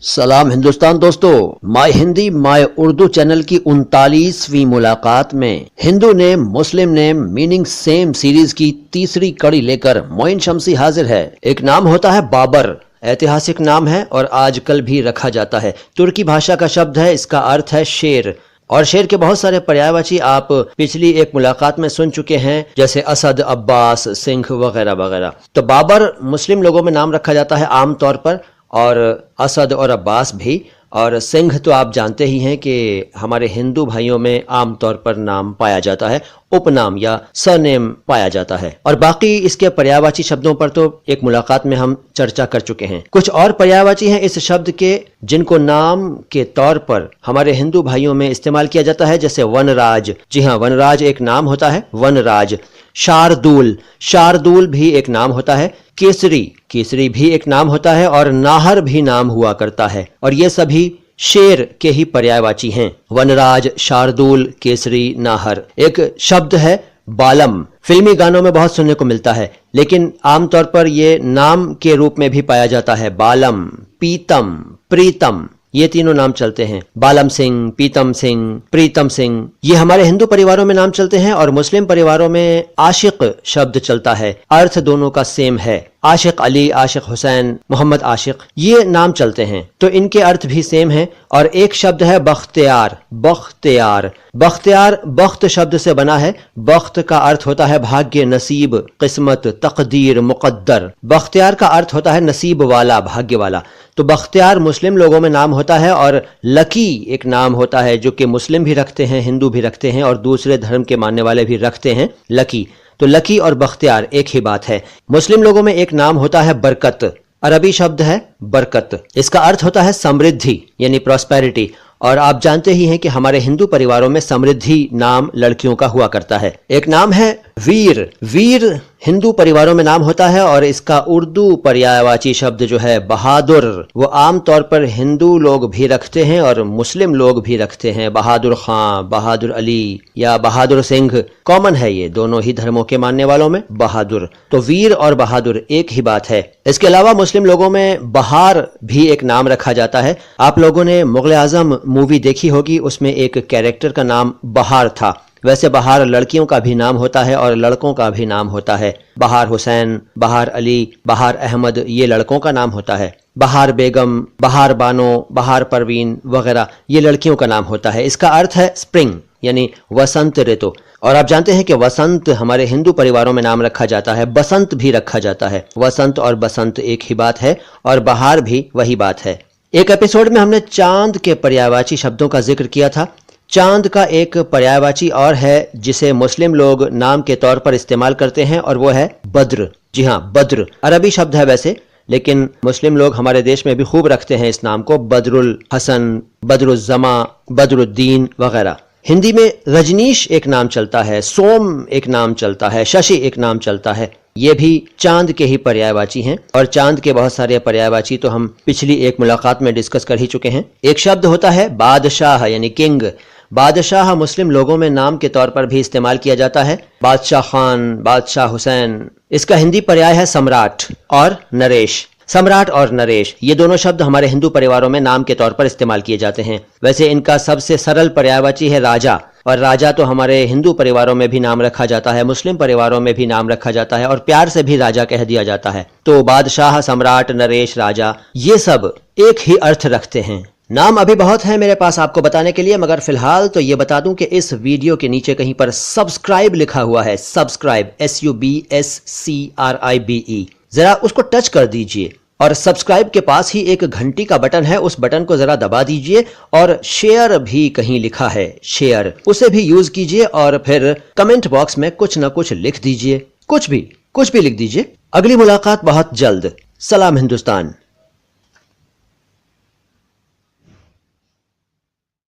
सलाम हिंदुस्तान दोस्तों, my Hindi my Urdu channel की 39वीं मुलाकात में हिंदू नेम मुस्लिम नेम मीनिंग सेम सीरीज की तीसरी कड़ी लेकर मोइन शमसी हाजिर है। एक नाम होता है बाबर, ऐतिहासिक नाम है और आजकल भी रखा जाता है। तुर्की भाषा का शब्द है, इसका अर्थ है शेर। और शेर के बहुत सारे पर्यायवाची आप पिछली एक मुलाकात में सुन चुके हैं, जैसे असद, अब्बास, सिंह वगैरह वगैरह। तो बाबर मुस्लिम लोगों में नाम रखा जाता है आमतौर पर, और असद और अब्बास भी, और सिंह तो आप जानते ही हैं कि हमारे हिंदू भाइयों में आमतौर पर नाम पाया जाता है, उपनाम या सरनेम पाया जाता है। और बाकी इसके पर्यायवाची शब्दों पर तो एक मुलाकात में हम चर्चा कर चुके हैं। कुछ और पर्यायवाची हैं इस शब्द के जिनको नाम के तौर पर हमारे हिंदू भाइयों में इस्तेमाल किया जाता है, जैसे वनराज। जी हाँ, वनराज एक नाम होता है, वनराज। शार्दुल, शार्दुल भी एक नाम होता है। केसरी, केसरी भी एक नाम होता है। और नाहर भी नाम हुआ करता है। और ये सभी शेर के ही पर्यायवाची हैं, वनराज, शार्दुल, केसरी, नाहर। एक शब्द है बालम, फिल्मी गानों में बहुत सुनने को मिलता है, लेकिन आमतौर पर ये नाम के रूप में भी पाया जाता है। बालम, पीतम, प्रीतम, ये तीनों नाम चलते हैं। बालम सिंह, पीतम सिंह, प्रीतम सिंह, ये हमारे हिंदू परिवारों में नाम चलते हैं। और मुस्लिम परिवारों में आशिक शब्द चलता है, अर्थ दोनों का सेम है। आशिक अली, आशिक हुसैन, मोहम्मद आशिक, ये नाम चलते हैं, तो इनके अर्थ भी सेम हैं। और एक शब्द है बख्तियार, बख्तियार, बख्तियार बख्त शब्द से बना है। बख्त का अर्थ होता है भाग्य, नसीब, किस्मत, तकदीर, मुकद्दर। बख्तियार का अर्थ होता है नसीब वाला, भाग्य वाला। तो बख्तियार मुस्लिम लोगों में नाम होता है। और लकी एक नाम होता है जो कि मुस्लिम भी रखते हैं, हिंदू भी रखते हैं और दूसरे धर्म के मानने वाले भी रखते हैं, लकी। तो लकी और बख्तियार एक ही बात है। मुस्लिम लोगों में एक नाम होता है बरकत, अरबी शब्द है बरकत। इसका अर्थ होता है समृद्धि यानी प्रॉस्पेरिटी। और आप जानते ही हैं कि हमारे हिंदू परिवारों में समृद्धि नाम लड़कियों का हुआ करता है। एक नाम है वीर, वीर हिंदू परिवारों में नाम होता है। और इसका उर्दू पर्यायवाची शब्द जो है बहादुर, वो आम तौर पर हिंदू लोग भी रखते हैं और मुस्लिम लोग भी रखते हैं। बहादुर खां, बहादुर अली या बहादुर सिंह, कॉमन है ये दोनों ही धर्मों के मानने वालों में, बहादुर। तो वीर और बहादुर एक ही बात है। इसके अलावा मुस्लिम लोगों में बहार भी एक नाम रखा जाता है। आप लोगों ने मुगल आजम मूवी देखी होगी, उसमें एक कैरेक्टर का नाम बहार था। वैसे बहार लड़कियों का भी नाम होता है और लड़कों का भी नाम होता है। बहार हुसैन, बहार अली, बहार अहमद, ये लड़कों का नाम होता है। बहार बेगम, बहार बानो, बहार परवीन वगैरह ये लड़कियों का नाम होता है। इसका अर्थ है स्प्रिंग यानी वसंत ऋतु। और आप जानते हैं कि वसंत हमारे हिंदू परिवारों में नाम रखा जाता है, बसंत भी रखा जाता है। वसंत और बसंत एक ही बात है और बहार भी वही बात है। एक एपिसोड में हमने चांद के पर्यायवाची शब्दों का जिक्र किया था। चांद का एक पर्यायवाची और है जिसे मुस्लिम लोग नाम के तौर पर इस्तेमाल करते हैं, और वो है बद्र। जी हाँ, बद्र अरबी शब्द है वैसे, लेकिन मुस्लिम लोग हमारे देश में भी खूब रखते हैं इस नाम को, बदरुल हसन, बदरुज्जमा, बदरुद्दीन वगैरह। हिंदी में रजनीश एक नाम चलता है, सोम एक नाम चलता है, शशि एक नाम चलता है। ये भी चांद के ही पर्यायवाची हैं। और चांद के बहुत सारे पर्यायवाची तो हम पिछली एक मुलाकात में डिस्कस कर ही चुके हैं। एक शब्द होता है बादशाह यानी किंग। बादशाह मुस्लिम लोगों में नाम के तौर पर भी इस्तेमाल किया जाता है। बादशाह खान, बादशाह हुसैन। इसका हिंदी पर्याय है सम्राट और नरेश। सम्राट और नरेश ये दोनों शब्द हमारे हिंदू परिवारों में नाम के तौर पर इस्तेमाल किए जाते हैं। वैसे इनका सबसे सरल पर्यायवाची है राजा। और राजा तो हमारे हिंदू परिवारों में भी नाम रखा जाता है, मुस्लिम परिवारों में भी नाम रखा जाता है और प्यार से भी राजा कह दिया जाता है। तो बादशाह, सम्राट, नरेश, राजा ये सब एक ही अर्थ रखते हैं। नाम अभी बहुत है मेरे पास आपको बताने के लिए, मगर फिलहाल तो ये बता दूं कि इस वीडियो के नीचे कहीं पर सब्सक्राइब लिखा हुआ है, सब्सक्राइब, SUBSCRIBE, जरा उसको टच कर दीजिए। और सब्सक्राइब के पास ही एक घंटी का बटन है, उस बटन को जरा दबा दीजिए। और शेयर भी कहीं लिखा है, शेयर, उसे भी यूज कीजिए। और फिर कमेंट बॉक्स में कुछ ना कुछ लिख दीजिए, कुछ भी लिख दीजिए। अगली मुलाकात बहुत जल्द। सलाम हिंदुस्तान।